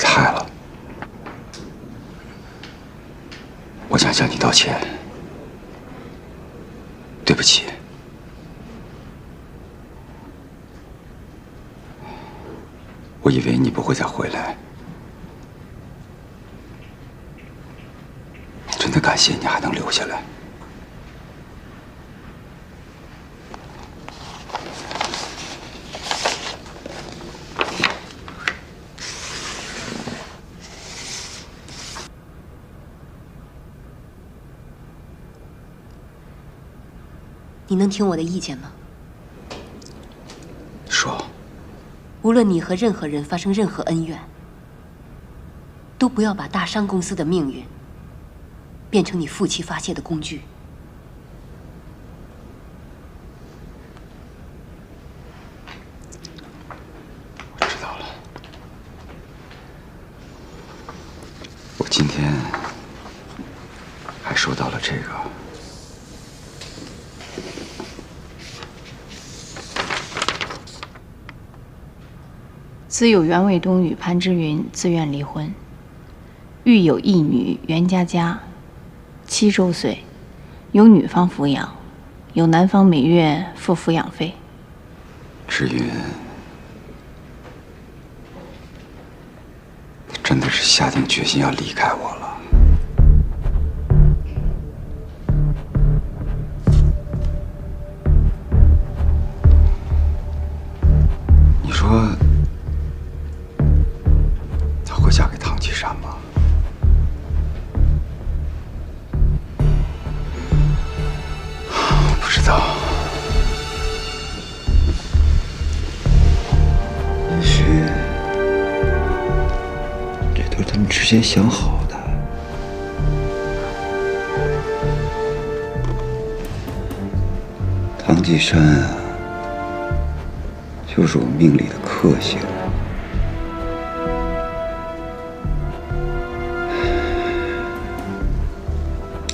失态了，我想向你道歉，对不起。我以为你不会再回来，真的感谢你还能留下来。你能听我的意见吗？说。无论你和任何人发生任何恩怨，都不要把大商公司的命运变成你负气发泄的工具。我知道了。我今天还收到了这个。自有袁卫东与潘之云自愿离婚，育有一女袁佳佳，7周岁，由女方抚养，由男方每月付抚养费。之云，他真的是下定决心要离开我了。你说她会嫁给唐季山吗？不知道。也许这都是他们之前想好的。唐季山啊，就是我命里的克星。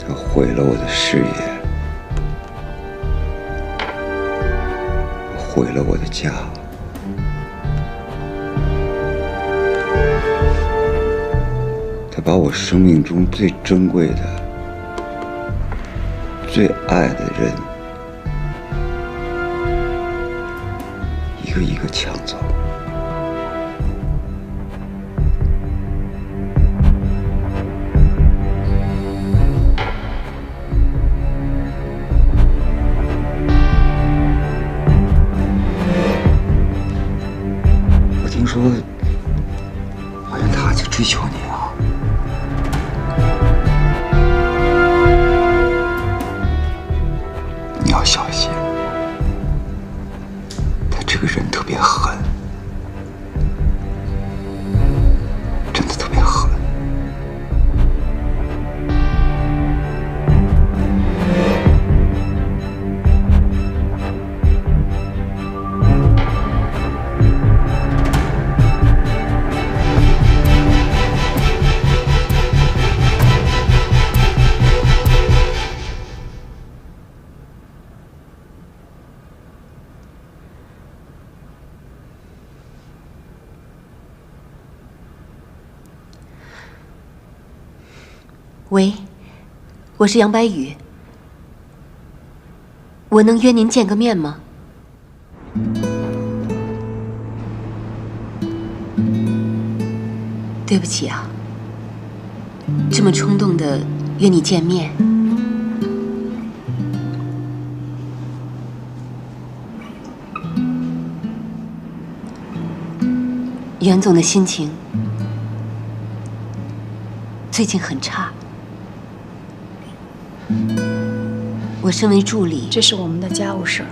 他毁了我的事业，毁了我的家。他把我生命中最珍贵的、最爱的人，一个一个抢走。我听说，好像他在追求你啊。你要小心，他这个人特别狠，真的特别狠。喂，我是杨白羽，我能约您见个面吗？对不起啊，这么冲动的约你见面。袁总的心情最近很差。我身为助理，这是我们的家务事儿，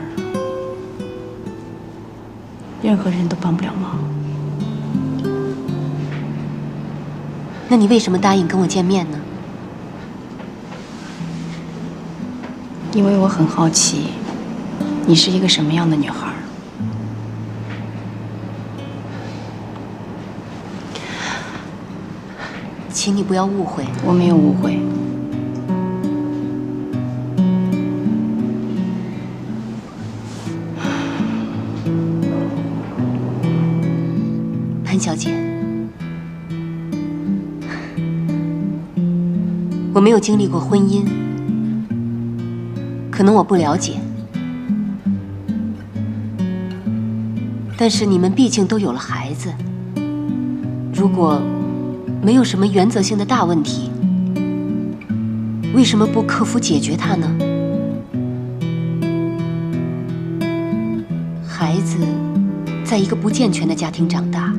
任何人都帮不了忙。那你为什么答应跟我见面呢？因为我很好奇，你是一个什么样的女孩。请你不要误会，我没有误会。潘小姐，我没有经历过婚姻，可能我不了解。但是你们毕竟都有了孩子，如果没有什么原则性的大问题，为什么不克服解决它呢？孩子在一个不健全的家庭长大，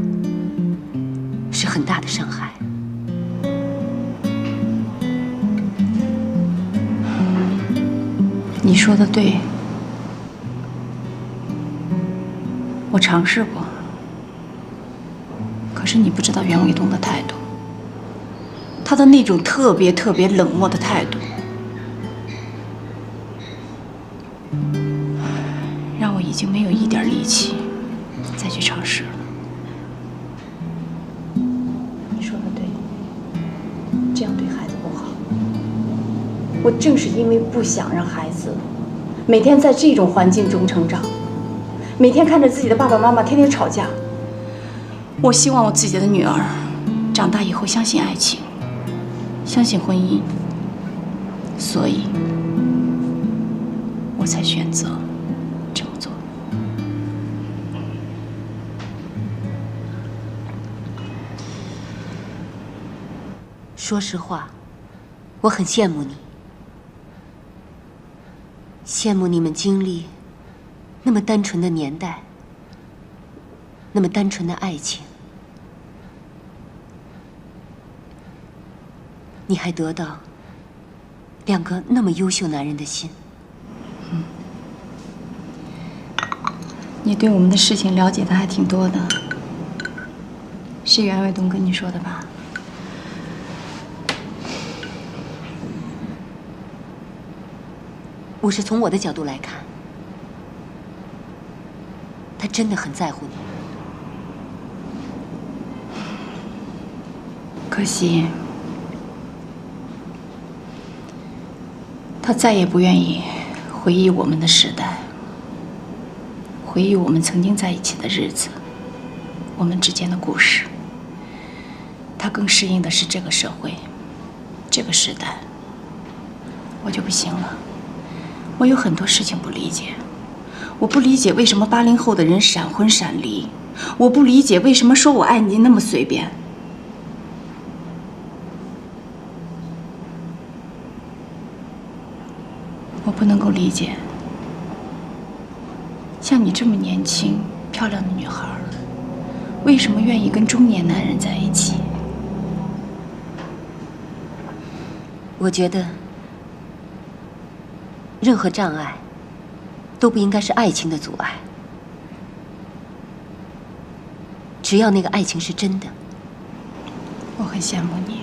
是很大的伤害。你说的对，我尝试过，可是你不知道袁伟东的态度，他的那种特别冷漠的态度，让我已经没有一点力气再去尝试了。你说的对，这样对孩子不好。我正是因为不想让孩子每天在这种环境中成长，每天看着自己的爸爸妈妈天天吵架，我希望我自己的女儿长大以后相信爱情，相信婚姻，所以我才选择这么做。说实话，我很羡慕你，羡慕你们经历那么单纯的年代，那么单纯的爱情，你还得到2个那么优秀男人的心。你对我们的事情了解的还挺多的，是袁伟东跟你说的吧？我是从我的角度来看，他真的很在乎你。可惜，他再也不愿意回忆我们的时代，回忆我们曾经在一起的日子，我们之间的故事。他更适应的是这个社会，这个时代。我就不行了，我有很多事情不理解。我不理解为什么80后的人闪婚闪离，我不理解为什么说我爱你那么随便。我不能够理解，像你这么年轻漂亮的女孩，为什么愿意跟中年男人在一起？我觉得，任何障碍都不应该是爱情的阻碍，只要那个爱情是真的。我很羡慕你，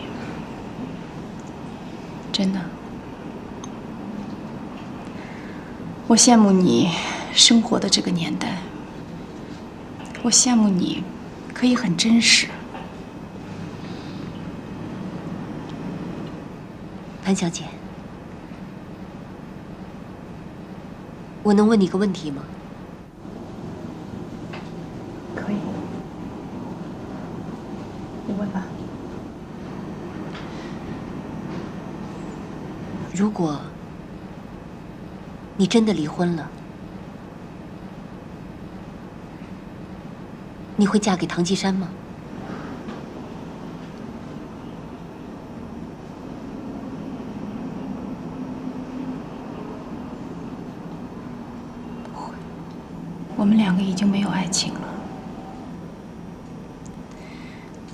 真的。我羡慕你生活的这个年代，我羡慕你可以很真实。潘小姐，我能问你个问题吗？可以，你问吧。如果你真的离婚了，你会嫁给唐季山吗？不会，我们2个已经没有爱情了。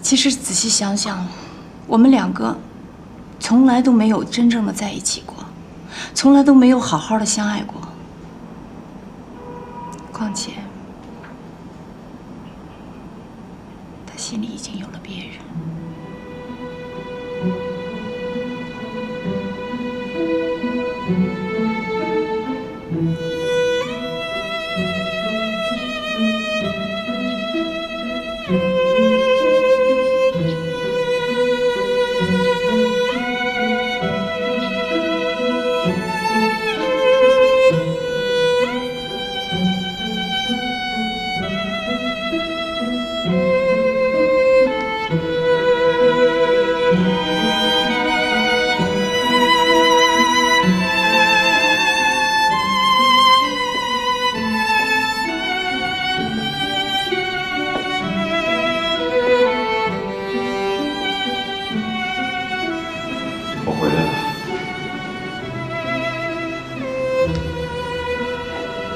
其实仔细想想，我们2个从来都没有真正的在一起过，从来都没有好好的相爱过。况且，他心里已经有了别人。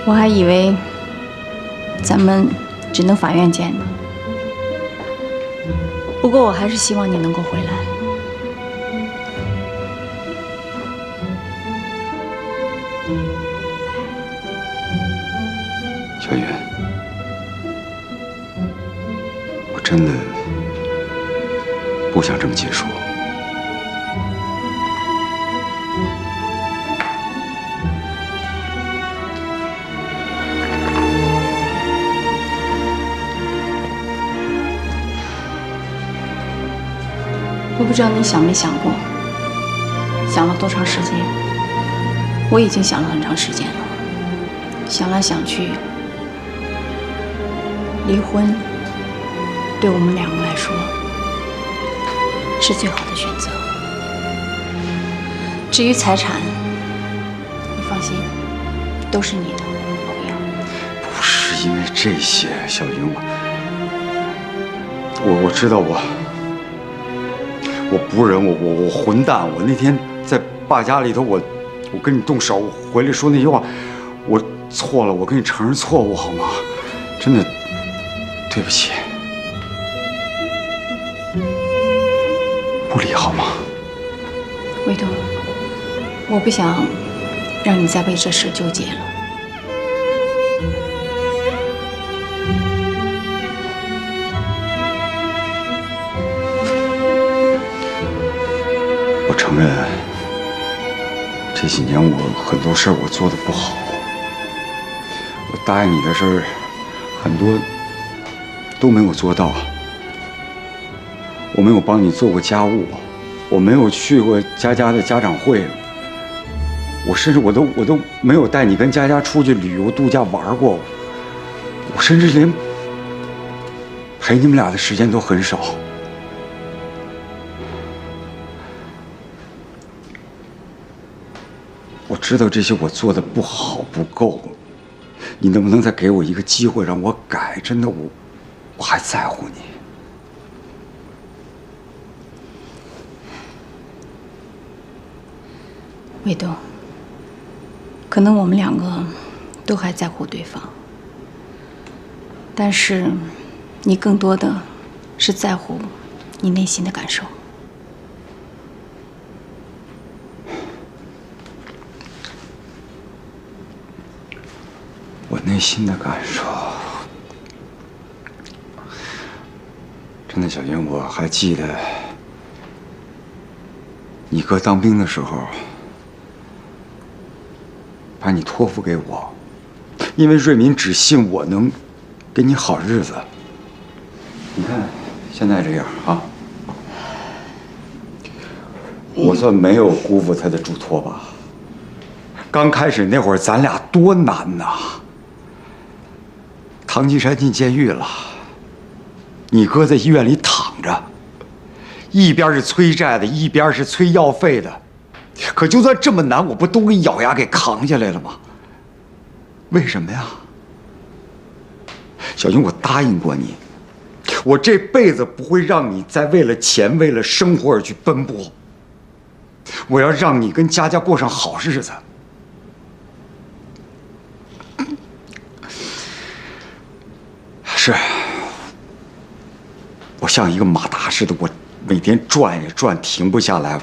我还以为咱们只能法院见呢。不过我还是希望你能够回来。小云，我真的不想这么结束。我不知道你想没想过，想了多长时间？我已经想了很长时间了，想来想去，离婚对我们两个来说是最好的选择。至于财产，你放心，都是你的，我不要。不是因为这些，小云，我知道我不仁，我混蛋！我那天在爸家里头，我跟你动手，我回来说那句话，我错了，我跟你承认错误好吗？真的，对不起，不离好吗？卫东，我不想让你再为这事纠结了。我承认，这几年我很多事儿我做的不好，我答应你的事儿很多都没有做到。我没有帮你做过家务，我没有去过佳佳的家长会，我甚至我都没有带你跟佳佳出去旅游度假玩过，我甚至连陪你们俩的时间都很少。我知道这些我做的不好不够，你能不能再给我一个机会让我改？真的，我还在乎你。卫东，可能我们两个都还在乎对方，但是你更多的是在乎你内心的感受。我内心的感受，真的，小云，我还记得你哥当兵的时候，把你托付给我，因为瑞敏只信我能给你好日子。你看现在这样啊，我算没有辜负他的嘱托吧？刚开始那会儿，咱俩多难呐！唐金山进监狱了，你哥在医院里躺着，一边是催债的，一边是催药费的。可就算这么难，我不都给咬牙给扛下来了吗？为什么呀？小云，我答应过你，我这辈子不会让你再为了钱、为了生活而去奔波。我要让你跟佳佳过上好日子。是，我像一个马达似的，我每天转呀转，停不下来。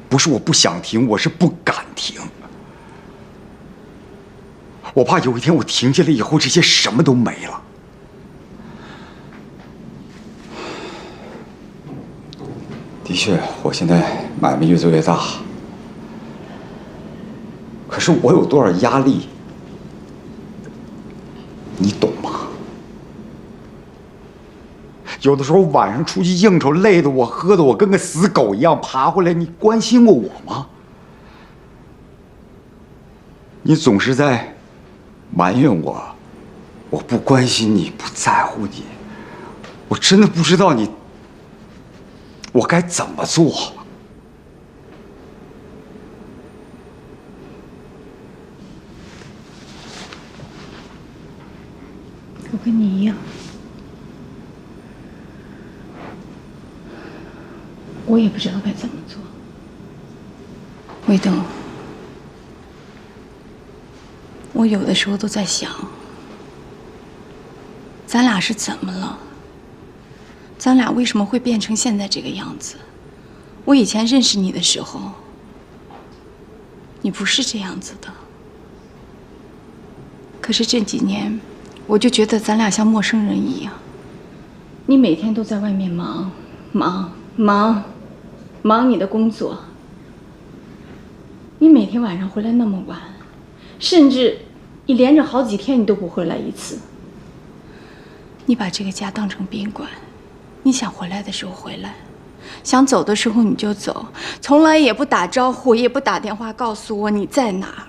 不是我不想停，我是不敢停。我怕有一天我停下来以后，这些什么都没了。的确，我现在买卖越做越大，可是我有多少压力，你懂吗？有的时候晚上出去应酬，累得我喝得我跟个死狗一样，爬回来，你关心过我吗？你总是在埋怨我，我不关心你，不在乎你，我真的不知道我该怎么做。我跟你一样。我也不知道该怎么做。卫东，我我有的时候都在想，咱俩是怎么了？咱俩为什么会变成现在这个样子？我以前认识你的时候，你不是这样子的。可是这几年，我就觉得咱俩像陌生人一样。你每天都在外面忙你的工作。你每天晚上回来那么晚，甚至你连着好几天你都不回来一次。你把这个家当成宾馆，你想回来的时候回来，想走的时候你就走，从来也不打招呼，也不打电话告诉我你在哪儿。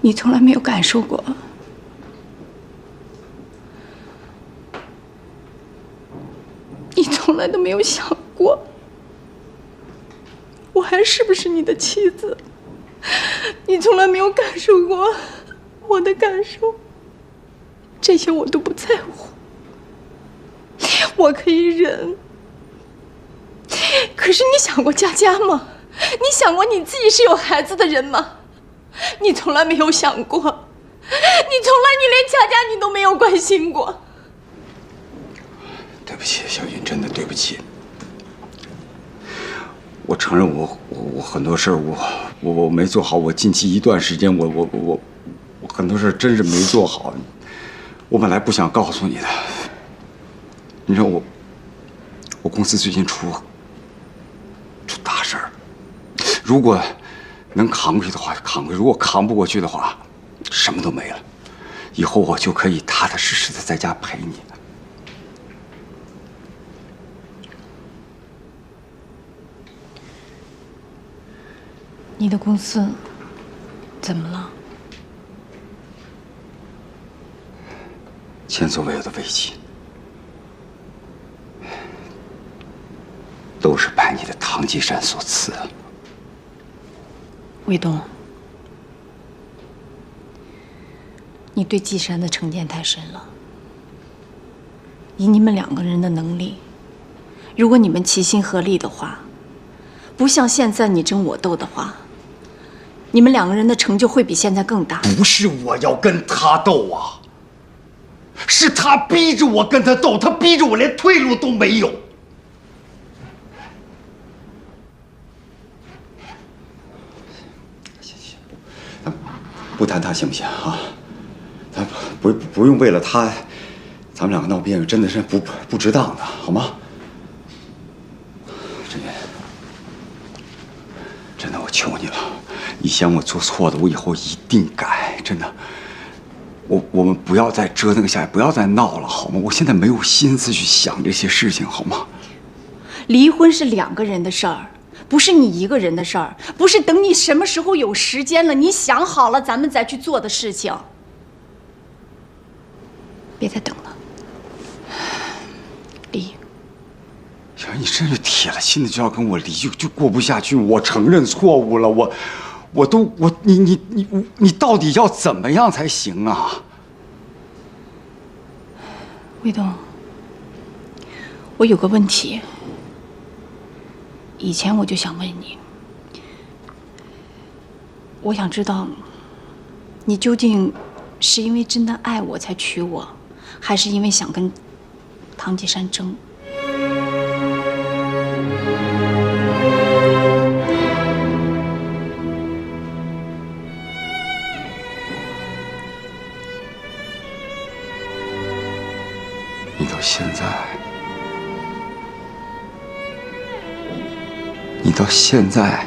你从来没有感受过，你从来都没有想过，我还是不是你的妻子？你从来没有感受过我的感受，这些我都不在乎，我可以忍。可是你想过佳佳吗？你想过你自己是有孩子的人吗？你从来没有想过，你从来你连佳佳你都没有关心过。对不起，小云，真的对不起。我承认我很多事儿我没做好，我近期一段时间我很多事儿真是没做好。我本来不想告诉你的，你知道我公司最近出大事儿，如果能扛过去的话就扛过去，如果扛不过去的话，什么都没了。以后我就可以踏踏实实的在家陪你了。你的公司怎么了？前所未有的危机，都是拜你的唐季山所赐。卫东，你对季山的成见太深了。以你们两个人的能力，如果你们齐心合力的话，不像现在你争我斗的话，你们两个人的成就会比现在更大。不是我要跟他斗啊，是他逼着我跟他斗，他逼着我连退路都没有。行，咱不谈他行不行啊？咱不用为了他，咱们两个闹别扭，真的是不值当的，好吗？真的，真的，我求你了，以前我做错的，我以后一定改，真的。我们不要再折腾下去，不要再闹了，好吗？我现在没有心思去想这些事情，好吗？离婚是两个人的事儿，不是你一个人的事儿，不是等你什么时候有时间了，你想好了咱们再去做的事情。别再等了，离。小云，你真是铁了心的就要跟我离，就过不下去。我承认错误了，你到底要怎么样才行啊？卫东，我有个问题，以前我就想问你，我想知道，你究竟是因为真的爱我才娶我，还是因为想跟唐季山争？你到现在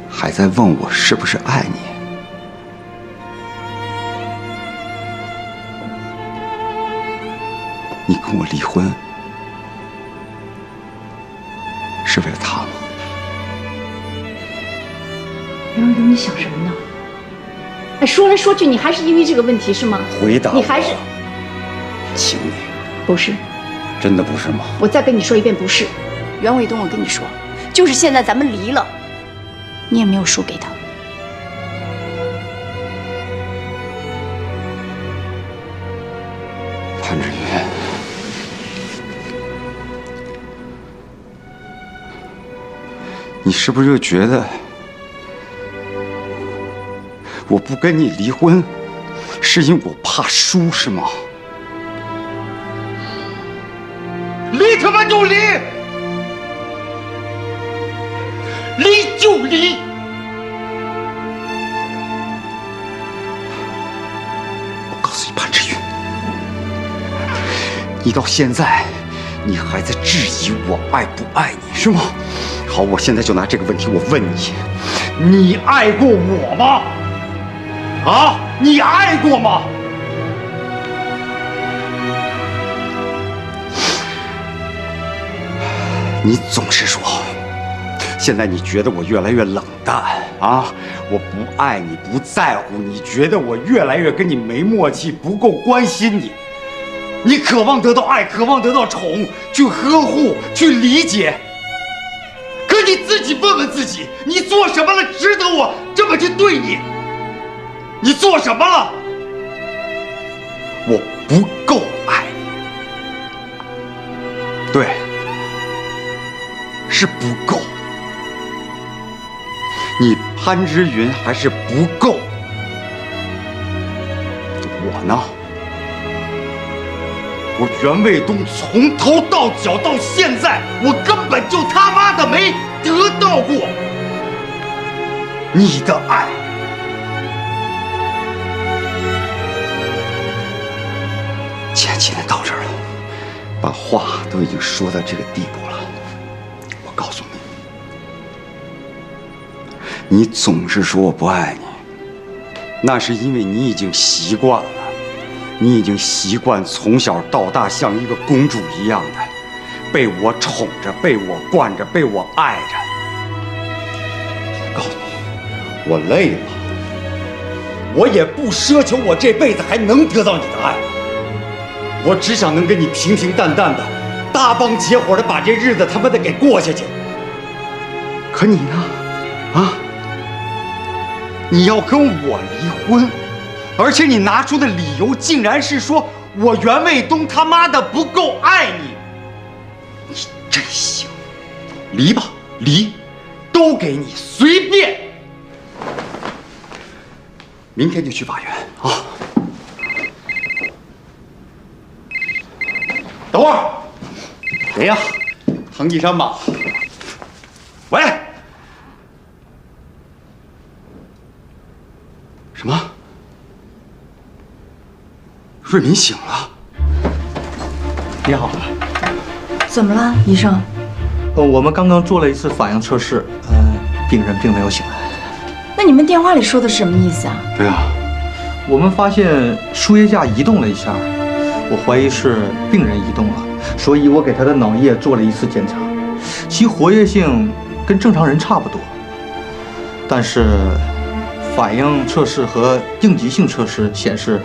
还在问我是不是爱你？你跟我离婚是为了他吗？梁卫东，你想什么呢？哎，说来说去，你还是因为这个问题是吗？回答我，你还是，请你。不是。真的不是吗？我再跟你说一遍，不是。袁卫东，我跟你说，就是现在咱们离了，你也没有输给他。潘志云，你是不是就觉得我不跟你离婚，是因为我怕输，是吗？离他妈就离，离就离。我告诉你，潘志云，你到现在，你还在质疑我爱不爱你，是吗？好，我现在就拿这个问题，我问你，你爱过我吗？啊，你爱过吗？你总是说，现在你觉得我越来越冷淡啊，我不爱你，不在乎你，觉得我越来越跟你没默契，不够关心你。你渴望得到爱，渴望得到宠，去呵护，去理解。可你自己问问自己，你做什么了，值得我这么去对你？你做什么了？我不够爱你，对，是不够。你潘之云还是不够。我呢？我袁卫东从头到脚到现在，我根本就他妈的没得到过你的爱。既然今天到这儿了，把话都已经说到这个地步了，我告诉你，你总是说我不爱你，那是因为你已经习惯了。你已经习惯从小到大像一个公主一样的被我宠着，被我惯着，被我爱着。我告诉你，我累了，我也不奢求我这辈子还能得到你的爱，我只想能跟你平平淡淡的、大帮结伙的把这日子他妈的给过下去。可你呢？啊？你要跟我离婚？而且你拿出的理由竟然是说我袁卫东他妈的不够爱你，你真行！离吧，离，都给你，随便。明天就去法院啊！等会儿，谁呀？唐继山吧？喂？什么？瑞敏醒了。你好，怎么了，医生？我们刚刚做了一次反应测试，病人并没有醒来。那你们电话里说的是什么意思啊？对啊，我们发现输液架移动了一下，我怀疑是病人移动了，所以我给他的脑液做了一次检查，其活跃性跟正常人差不多，但是反应测试和应急性测试显示，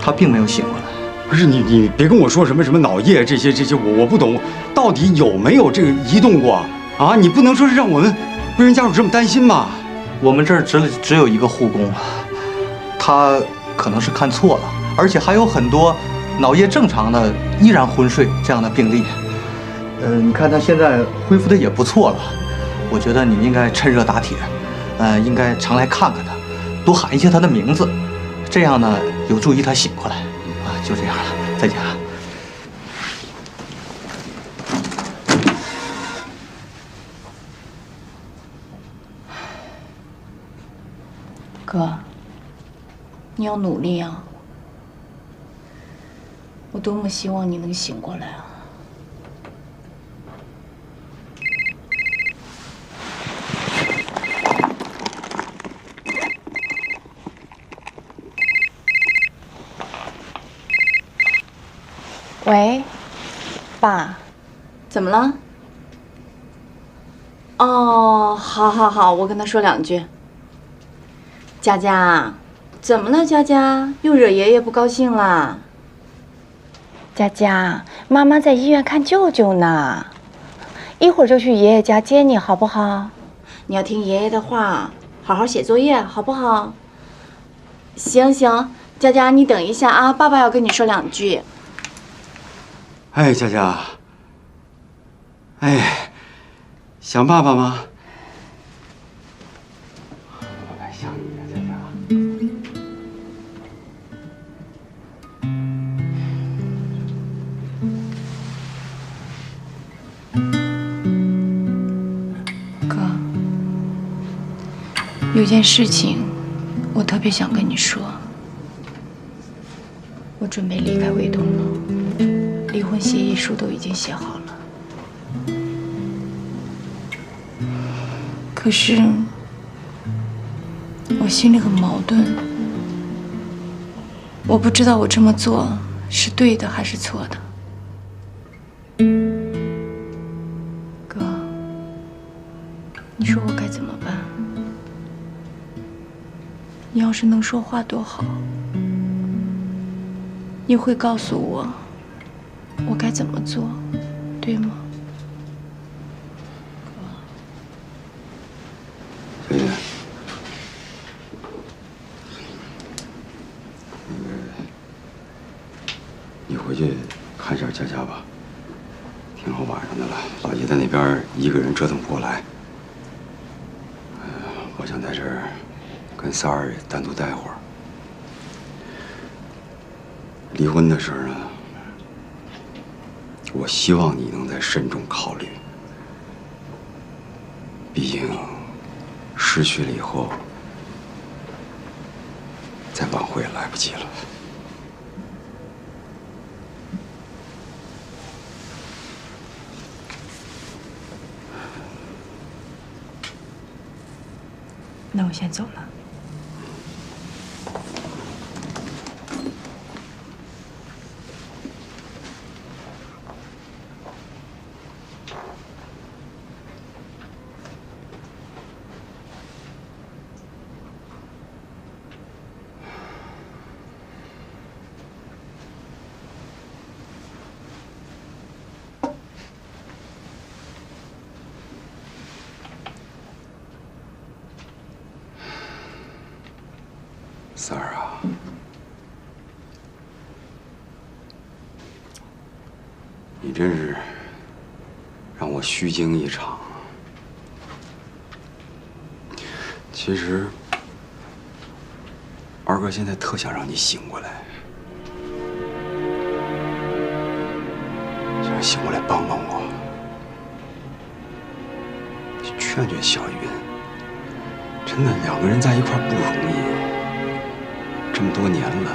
他并没有醒过来。不是你别跟我说什么脑液这些，我不懂，到底有没有这个移动过啊？你不能说是让我们病人家属这么担心吧？我们这儿只有一个护工，他可能是看错了，而且还有很多脑液正常的依然昏睡这样的病例。你看他现在恢复的也不错了，我觉得你们应该趁热打铁，应该常来看看他，多喊一些他的名字，这样呢有助于他醒过来。就这样了，再见啊。哥，你要努力啊！我多么希望你能醒过来啊！喂，爸，怎么了？哦，好，我跟他说两句。佳佳，怎么了？佳佳又惹爷爷不高兴了？佳佳，妈妈在医院看舅舅呢，一会儿就去爷爷家接你，好不好？你要听爷爷的话，好好写作业，好不好？行，佳佳，你等一下啊，爸爸要跟你说两句。哎，佳佳，哎，想爸爸吗？我来想你了，佳佳。有件事情，我特别想跟你说。我准备离开卫东了，离婚协议书都已经写好了。可是，我心里很矛盾，我不知道我这么做是对的还是错的。哥，你说我该怎么办？你要是能说话多好，你会告诉我我该怎么做，对吗？小云，你回去看一下佳佳吧，挺好晚上的了，老爷在那边一个人折腾不过来。我想在这儿跟三儿也单独待会儿。离婚的事儿呢，我希望你能再慎重考虑。毕竟失去了以后，再挽回也来不及了。那我先走了。三儿啊，你真是让我虚惊一场。其实，二哥现在特想让你醒过来，想让醒过来帮帮我，去劝劝小云。真的，两个人在一块儿不容易。这么多年了，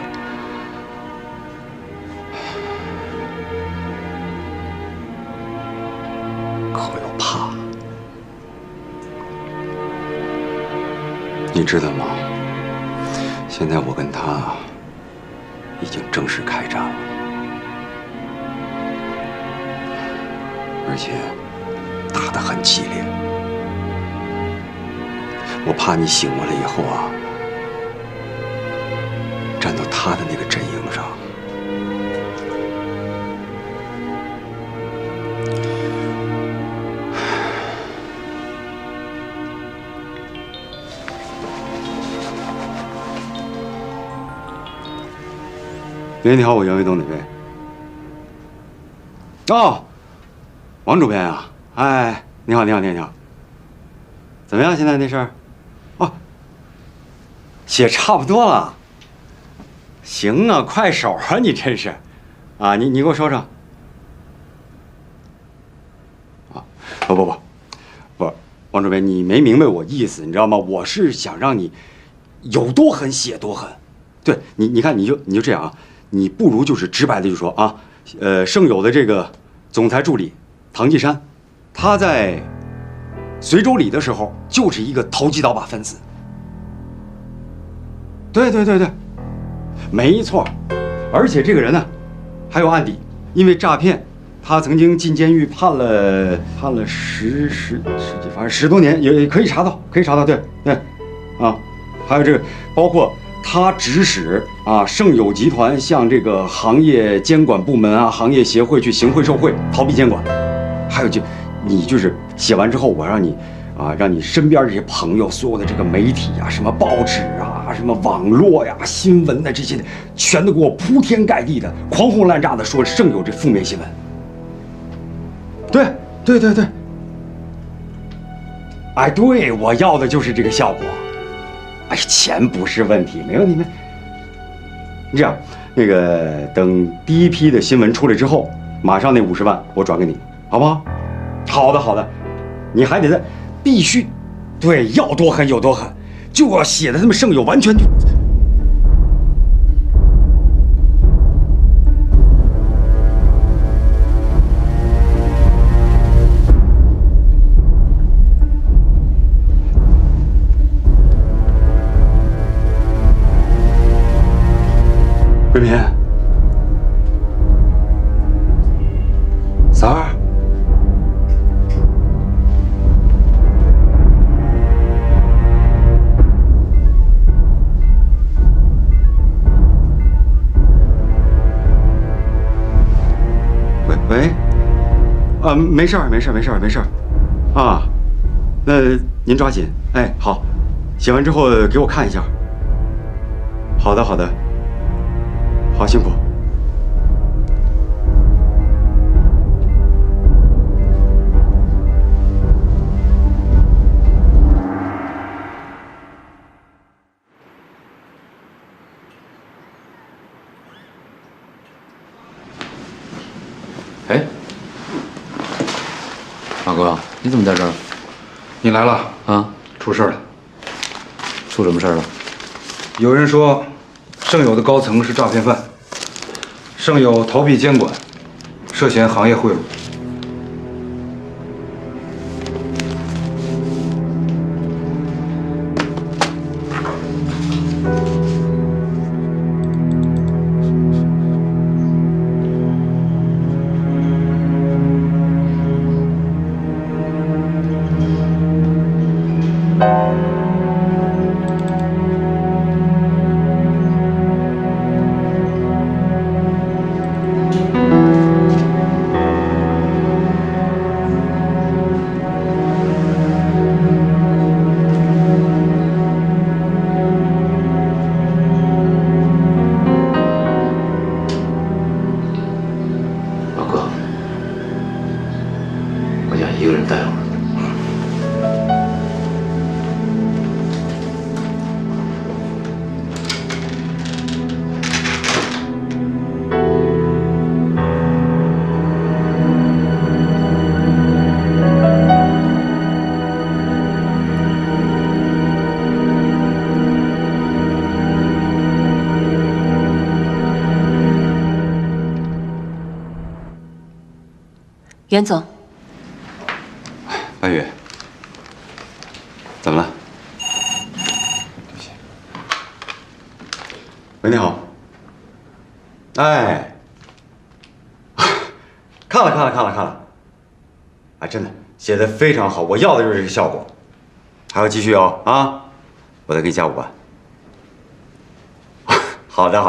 可我又怕，你知道吗？现在我跟他已经正式开战了，而且打得很激烈。我怕你醒过来以后啊，站到他的那个阵营上。喂，你好，我袁卫东哪位？哦，王主编啊，哎，你好，你好，你好，怎么样？现在那事儿？哦，写差不多了。行啊，快手啊，你真是，啊，你给我说说。啊，不，王主编，你没明白我意思，你知道吗？我是想让你有多狠写多狠。对你看，你就这样啊，你不如就是直白的就说啊，盛友的这个总裁助理唐继山，他在随州里的时候就是一个投机倒把分子。对，没错，而且这个人呢，还有案底，因为诈骗，他曾经进监狱判了十几，反正10多年，也可以查到，对，啊，还有这个，包括他指使啊盛友集团向这个行业监管部门啊、行业协会去行贿受贿、逃避监管，还有你就是写完之后，我让你。啊，让你身边这些朋友，所有的这个媒体啊，什么报纸啊，什么网络呀、新闻的这些，全都给我铺天盖地的、狂轰滥炸的说盛友这负面新闻。对，哎，对，我要的就是这个效果。哎，钱不是问题，没问题。这样，那个等第一批的新闻出来之后，马上那50万我转给你，好不好？好的，你还得再。必须，对，要多狠有多狠，就要写的他们盛友完全就。瑞敏，三儿，喂，没事儿，啊，那您抓紧，哎，好，写完之后给我看一下。好的，好，辛苦。哎，马哥，你怎么在这儿？你来了啊？出事了。出什么事儿了？有人说，盛友的高层是诈骗犯，盛友逃避监管，涉嫌行业贿赂。一个人待会儿。袁总，半月，怎么了？喂，你好。哎，看了。哎，真的写的非常好，我要的就是这个效果。还要继续哦，啊，我再给你加5万。好的，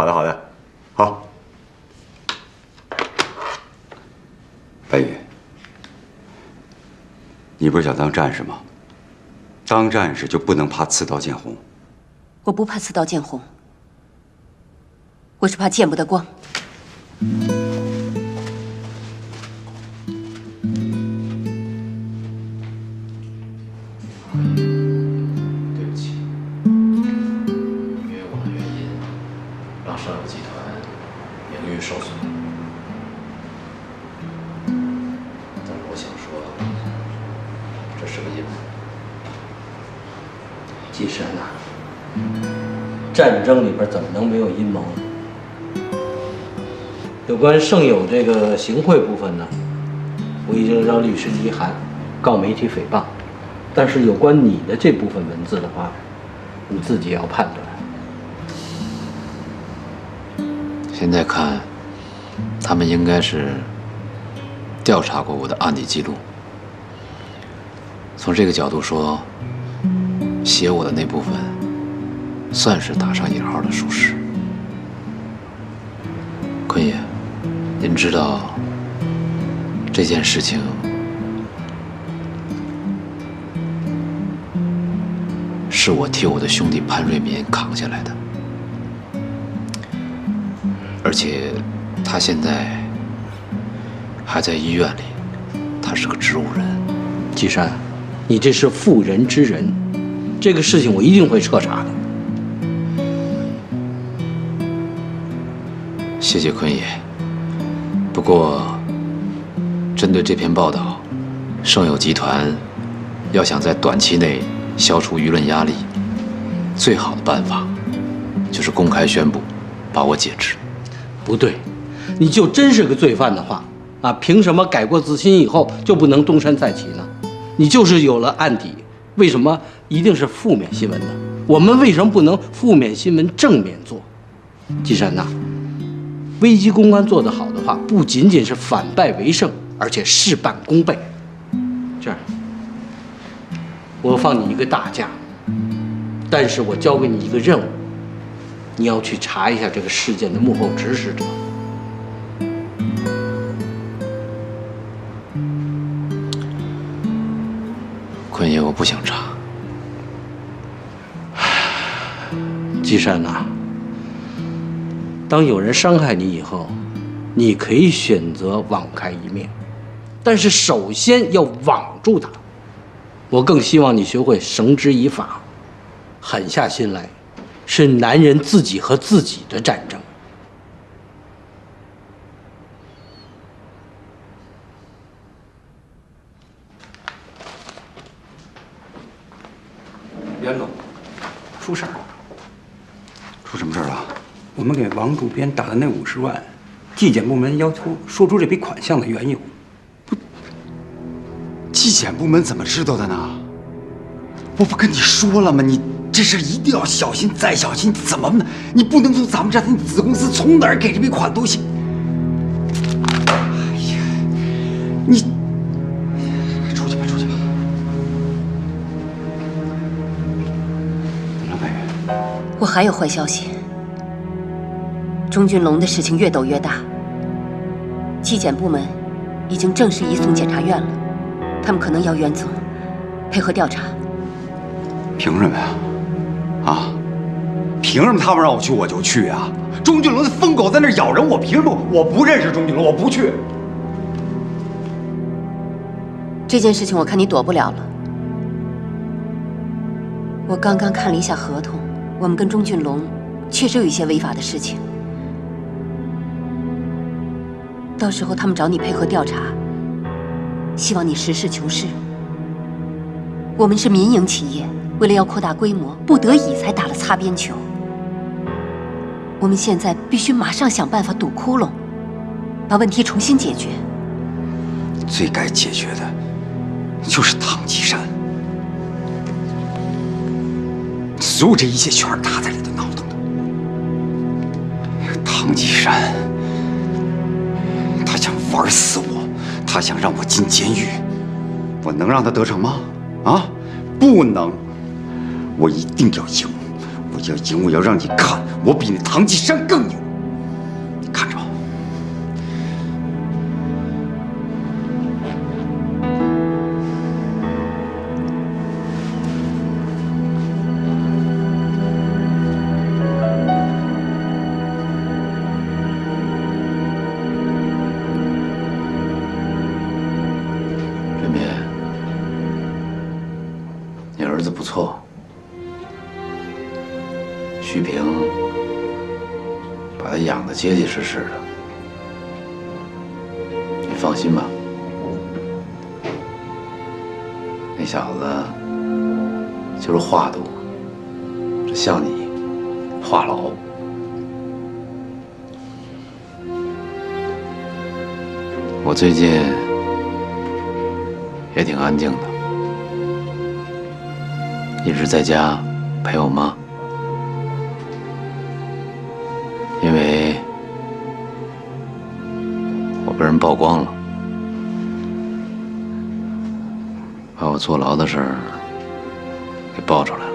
好。白宇，你不是想当战士吗？当战士就不能怕刺刀见红。我不怕刺刀见红，我是怕见不得光。对不起，因为我的原因，让上游集团名誉受损。但是我想说，这是个阴谋。季山呐，战争里边怎么能没有阴谋呢？有关盛友这个行贿部分呢，我已经让律师一函告媒体诽谤，但是有关你的这部分文字的话，你自己要判断。现在看，他们应该是调查过我的案底记录。从这个角度说，写我的那部分算是打上引号的属实。坤爷，您知道这件事情是我替我的兄弟潘瑞民扛下来的，而且他现在还在医院里，他是个植物人。季山，你这是妇人之仁，这个事情我一定会彻查的。谢谢坤爷。不过，针对这篇报道，盛友集团要想在短期内消除舆论压力，最好的办法就是公开宣布，把我解职。不对，你就真是个罪犯的话，啊，凭什么改过自新以后就不能东山再起呢？你就是有了案底，为什么一定是负面新闻呢？我们为什么不能负面新闻正面做？季山呐，危机公关做得好的话，不仅仅是反败为胜，而且事半功倍。这样，我放你一个大假，但是我交给你一个任务，你要去查一下这个事件的幕后指使者。坤爷，我不想查。季山呐，当有人伤害你以后，你可以选择网开一面，但是首先要网住他。我更希望你学会绳之以法，狠下心来，是男人自己和自己的战争。袁总，出事儿了！出什么事儿了？我们给王主编打的那50万，纪检部门要求说出这笔款项的缘由。纪检部门怎么知道的呢？我不跟你说了吗？你这事一定要小心再小心，怎么呢？你不能从咱们这你子公司从哪儿给这笔款都行。哎呀，你出去吧，出去吧。怎么了，白云？我还有坏消息，钟俊龙的事情越抖越大，纪检部门已经正式移送检察院了，他们可能要袁总配合调查。凭什么呀？啊？凭什么他们让我去我就去啊？钟俊龙那疯狗在那咬人，我凭什么我不认识钟俊龙我不去？这件事情我看你躲不了了。我刚刚看了一下合同，我们跟钟俊龙确实有一些违法的事情。到时候他们找你配合调查，希望你实事求是。我们是民营企业，为了要扩大规模，不得已才打了擦边球。我们现在必须马上想办法堵窟窿，把问题重新解决。最该解决的就是唐季山，所有这一切全是他在里头闹腾的。唐季山，他想玩死我，他想让我进监狱，我能让他得逞吗？啊，不能！我一定要赢，我要赢，我要让你看，我比那唐季山更牛。你看着吧。振民，你儿子不错。徐平把他养得结结实实的，你放心吧。那小子就是话多，这像你话痨。我最近也挺安静的，一直在家陪我妈。因为我被人曝光了，把我坐牢的事儿给爆出来了，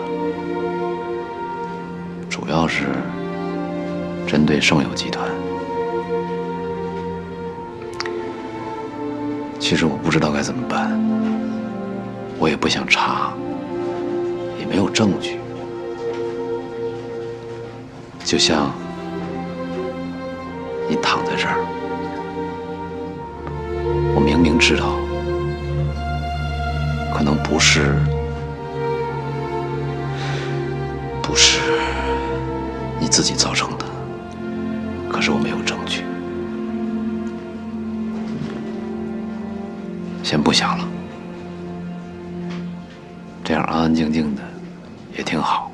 主要是针对盛友集团。其实我不知道该怎么办，我也不想查，也没有证据，就像你躺在这儿，我明明知道，可能不是你自己造成的，可是我没有证据。先不想了，这样安安静静的也挺好。